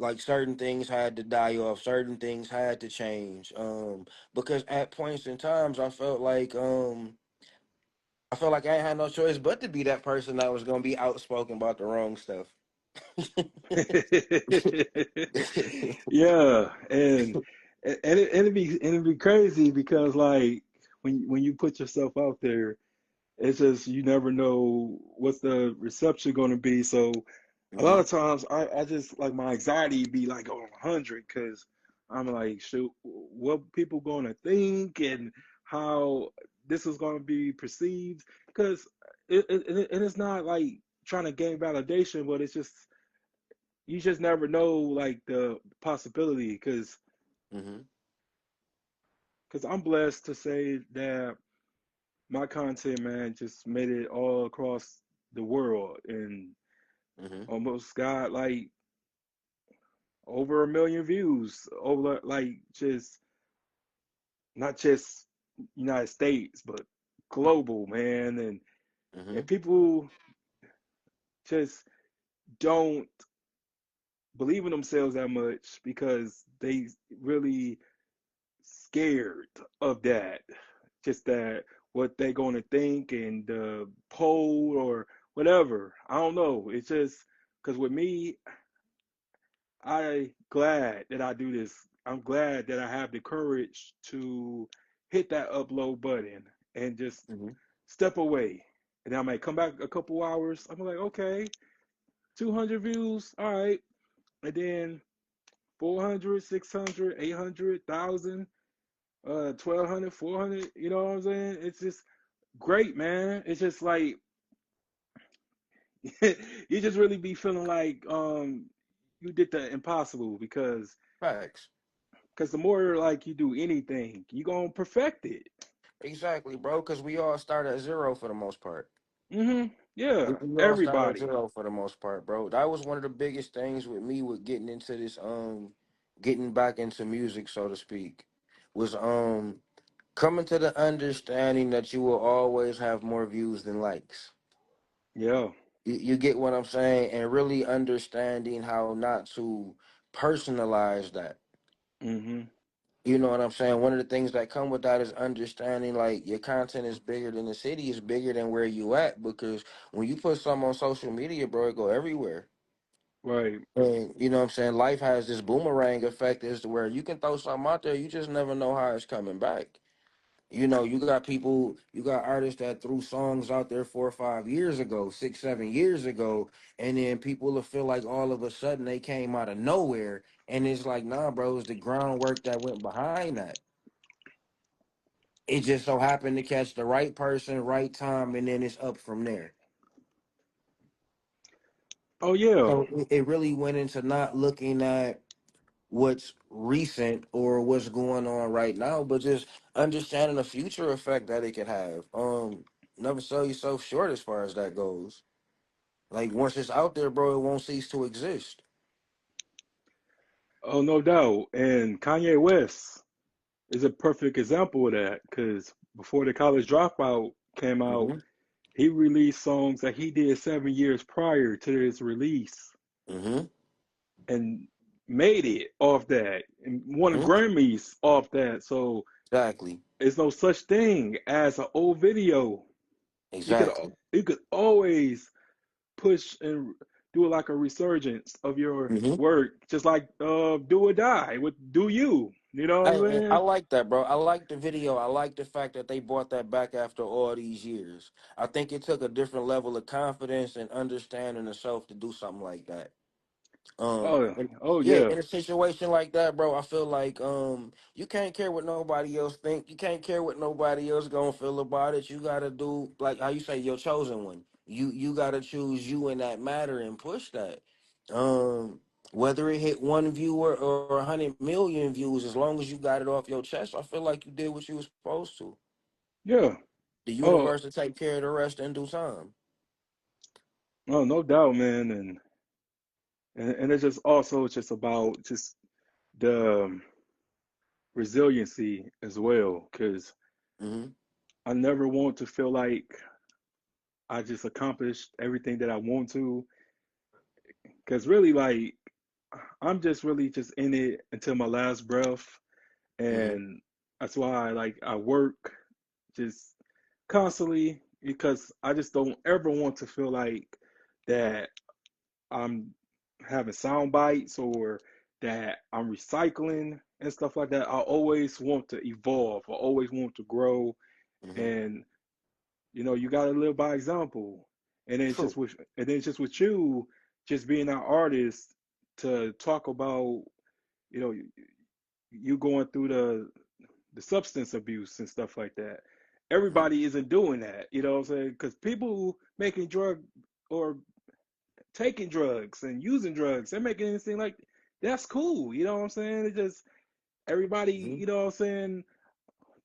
like certain things had to die off, certain things had to change. Because at points in times I felt like I ain't had no choice but to be that person that was gonna be outspoken about the wrong stuff. Yeah, it'd be crazy because like when you put yourself out there, it's just you never know what's the reception going to be. So a lot Hmm. of times I just like my anxiety be like on 100 because I'm like, shoot, what people going to think and how this is going to be perceived because and it's not like trying to gain validation, but it's just you just never know like the possibility Hmm. because I'm blessed to say that my content, man, just made it all across the world and Hmm. almost got like over 1 million views over like just not just United States but global, man, and Hmm. people just don't believe in themselves that much because they really scared of that. Just that what they gonna think and the poll or whatever. I don't know. It's just because with me, I glad that I do this. I'm glad that I have the courage to hit that upload button and just Hmm. step away. And I might come back a couple hours. I'm like, okay, 200 views, all right. And then 400, 600, 800, 1,000. 1,200, 400. You know what I'm saying? It's just great, man. It's just like you just really be feeling like you did the impossible Facts. because the more like you do anything, you gonna perfect it. Exactly, bro. Because we all start at zero for the most part. We, Yeah, we all start at everybody. zero for the most part, bro. That was one of the biggest things with me with getting into this, getting back into music, so to speak, was coming to the understanding that you will always have more views than likes. Yeah. You get what I'm saying, and really understanding how not to personalize that. hmm You know what I'm saying? One of the things that come with that is understanding like your content is bigger than the city, is bigger than where you at. Because when you put something on social media, bro, it go everywhere. Right. And you know what I'm saying? Life has this boomerang effect as to where you can throw something out there, you just never know how it's coming back. You know, you got artists that threw songs out there 4 or 5 years ago, 6, 7 years ago, and then people will feel like all of a sudden they came out of nowhere. And it's like, nah, bro, it's the groundwork that went behind that. It just so happened to catch the right person, right time, and then it's up from there. Oh yeah. So it really went into not looking at what's recent or what's going on right now, but just understanding the future effect that it could have. Never sell yourself short as far as that goes. Like once it's out there, bro, it won't cease to exist. Oh no doubt. And Kanye West is a perfect example of that because before the college dropout came out, Hmm. he released songs that he did 7 years prior to his release Hmm. and made it off that and won Hmm. Grammys off that. So Exactly. there's no such thing as an old video. You could Exactly. you could always push and do like a resurgence of your Hmm. work, just like Do or Die with Do You. You know what I'm I saying? like that, bro. I like the video. I like the fact that they brought that back after all these years. I think it took a different level of confidence and understanding of self to do something like that. Oh, And oh yeah, yeah, in a situation like that, bro, I feel like you can't care what nobody else think. You can't care what nobody else gonna feel about it. You gotta do like how you say your chosen one. You gotta choose you in that matter and push that. Um, whether it hit one viewer or 100 million views, as long as you got it off your chest, I feel like you did what you was supposed to. yeah. The Oh, universe will take care of the rest in due time. oh, no doubt, man. And it's just also just about just the resiliency as well, because Hmm. I never want to feel like I just accomplished everything that I want to. Because really, like, I'm just really just in it until my last breath, Hmm. and that's why I work just constantly because I just don't ever want to feel like that I'm having sound bites or that I'm recycling and stuff like that. I always want to evolve. I always want to grow, Hmm. and you got to live by example. True. And then it's just with you, just being an artist to talk about, you know, you going through the substance abuse and stuff like that. Hmm. Everybody isn't doing that, you know what I'm saying? Because people making drug or taking drugs and using drugs, they're making it seem like that's cool, you know what I'm saying? It just everybody, Hmm. you know what I'm saying,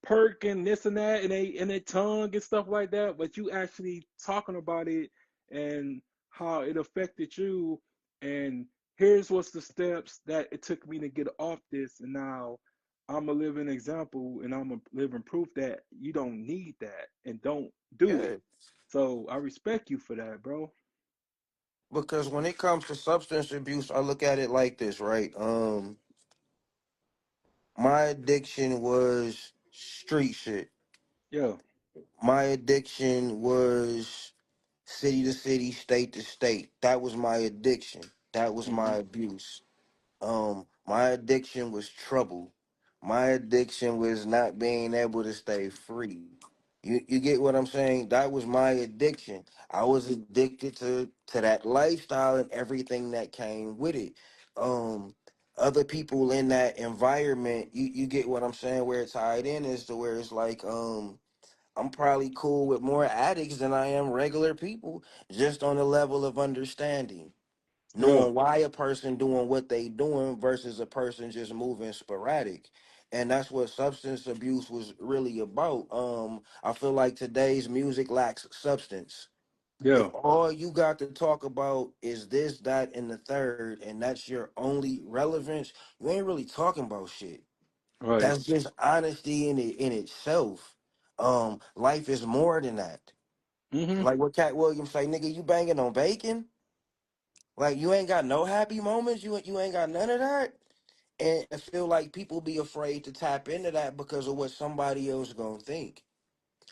perk and this and that and their tongue and stuff like that, but you actually talking about it and how it affected you, and here's what's the steps that it took me to get off this, and now I'm a living example and I'm a living proof that you don't need that and don't do it. Yeah. So I respect you for that, bro. Because when it comes to substance abuse, I look at it like this, right? My addiction was street shit. Yeah. My addiction was city to city, state to state. That was my addiction. That was my Mhm. abuse. My addiction was trouble. My addiction was not being able to stay free. You get what I'm saying? That was my addiction. I was addicted to that lifestyle and everything that came with it. Um, Other people in that environment, you get what I'm saying? Where it's tied in is to where it's like, I'm probably cool with more addicts than I am regular people, just on the level of understanding, Yeah. knowing why a person doing what they doing versus a person just moving sporadic. And that's what substance abuse was really about. I feel like today's music lacks substance. If Yeah. all you got to talk about is this, that, and the third, and that's your only relevance, you ain't really talking about shit. Right. That's just honesty in itself. Life is more than that. Mhm. Like what Cat Williams say, nigga, you banging on bacon? Like you ain't got no happy moments. You ain't got none of that. And I feel like people be afraid to tap into that because of what somebody else gonna think.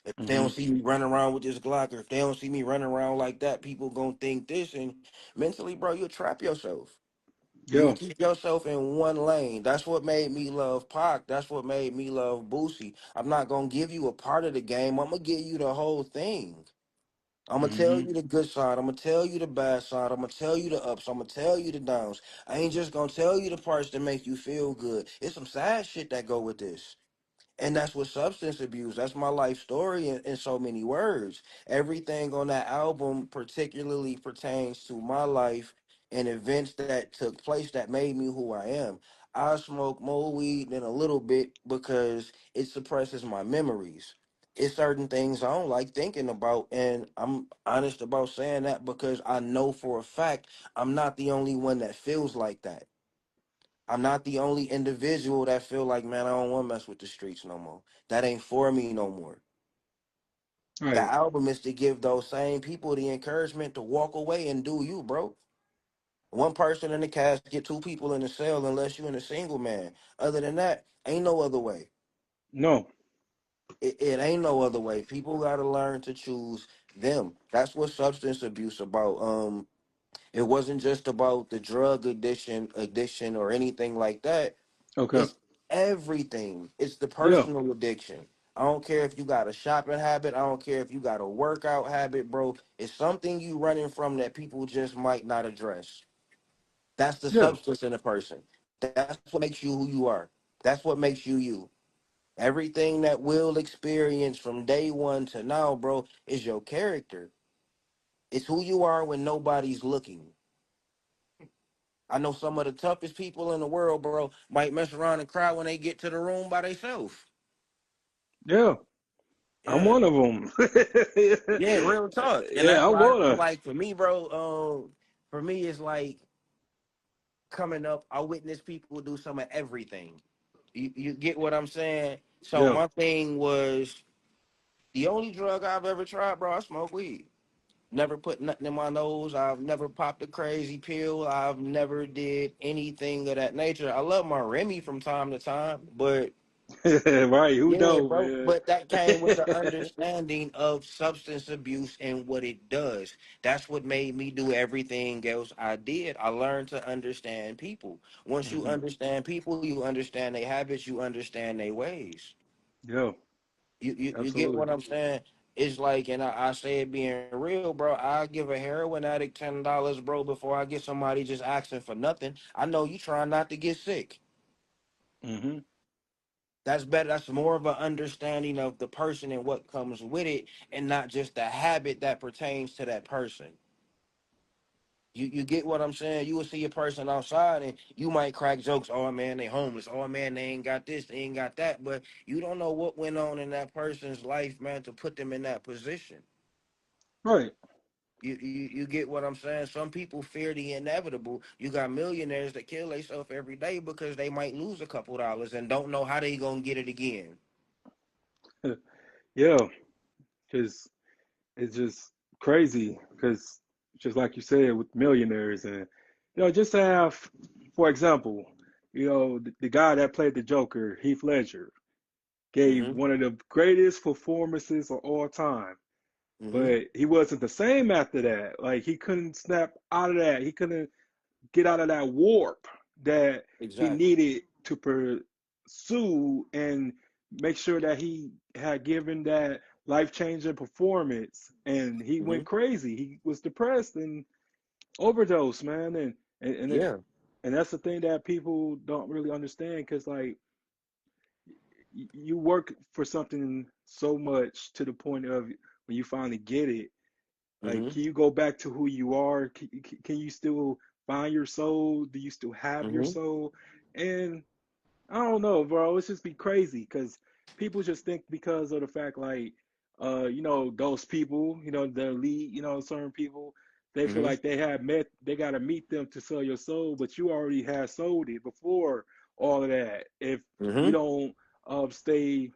If they don't Mhm. see me running around with this Glock, or if they don't see me running around like that, people gonna think this. And mentally, bro, you'll trap yourself. You'll Yeah. keep yourself in one lane. That's what made me love Pac. That's what made me love Boosie. I'm not gonna give you a part of the game. I'm gonna give you the whole thing. I'm gonna tell Mhm. you the good side. I'm gonna tell you the bad side. I'm gonna tell you the ups. I'm gonna tell you the downs. I ain't just gonna tell you the parts that make you feel good. It's some sad shit that go with this. And that's what substance abuse. That's my life story in so many words. Everything on that album particularly pertains to my life and events that took place that made me who I am. I smoke more weed than a little bit because it suppresses my memories. It's certain things I don't like thinking about, and I'm honest about saying that because I know for a fact I'm not the only one that feels like that. I'm not the only individual that feel like, man, I don't want to mess with the streets no more. That ain't for me no more. The Right. album is to give those same people the encouragement to walk away and do you, bro. One person in the casket, two people in the cell, unless you in a single man. Other than that, ain't no other way. No. It ain't no other way. People got to learn to choose them. That's what substance abuse about. It wasn't just about the drug addiction or anything like that. Okay. It's everything. It's the Yeah. personal addiction. I don't care if you got a shopping habit. I don't care if you got a workout habit, bro. It's something you running from that people just might not address. That's the Yeah. substance in a person. That's what makes you who you are. That's what makes you you. Everything that we'll experience from day one to now, bro, is your character. It's who you are when nobody's looking. I know some of the toughest people in the world, bro, might mess around and cry when they get to the room by themselves. Yeah. I'm Yeah. one of them. Yeah, real talk. And Yeah, that's I why I feel wanna. like for me, bro, for me it's like coming up, I witness people do some of everything. You get what I'm saying? So Yeah. my thing was the only drug I've ever tried, bro, I smoke weed. never put nothing in my nose. I've never popped a crazy pill. I've never did anything of that nature. I love my Remy from time to time, but Right? Who yeah, don't, bro. man? But that came with the understanding of substance abuse and what it does. That's what made me do everything else I did. I learned to understand people. Once you Hmm. understand people, you understand their habits, you understand their ways. Yeah, You get absolutely. what I'm saying? It's like, and I say it being real, bro. I give a heroin addict $10, bro, before I get somebody just asking for nothing. I know you trying not to get sick. Hmm. That's better. That's more of an understanding of the person and what comes with it, and not just the habit that pertains to that person. You get what I'm saying? You will see a person outside and you might crack jokes. Oh man, they homeless. Oh man, they ain't got this, they ain't got that. But you don't know what went on in that person's life, man, to put them in that position. Right. You get what I'm saying? Some people fear the inevitable. You got millionaires that kill themselves every day because they might lose a couple dollars and don't know how they gonna get it again. Yeah, because it's just crazy. Because just like you said, with millionaires, and just to have, for example, the guy that played the Joker, Heath Ledger, gave Mm-hmm. one of the greatest performances of all time. Mm-hmm. But he wasn't the same after that. Like he couldn't snap out of that. He couldn't get out of that warp that he Exactly. needed to pursue and make sure that he had given that life-changing performance. And he Mm-hmm. went crazy. He was depressed and overdosed, man. Yeah. And that's the thing that people don't really understand, because like you work for something so much to the point of when you finally get it, like, Mm-hmm. can you go back to who you are? Can you still find your soul? Do you still have your Mm-hmm. soul? And I don't know, bro. It's just be crazy because people just think because of the fact, like, those people, the elite, certain people, they feel Mm-hmm. like they got to meet them to sell your soul, but you already had sold it before all of that. If you Mm-hmm. don't stay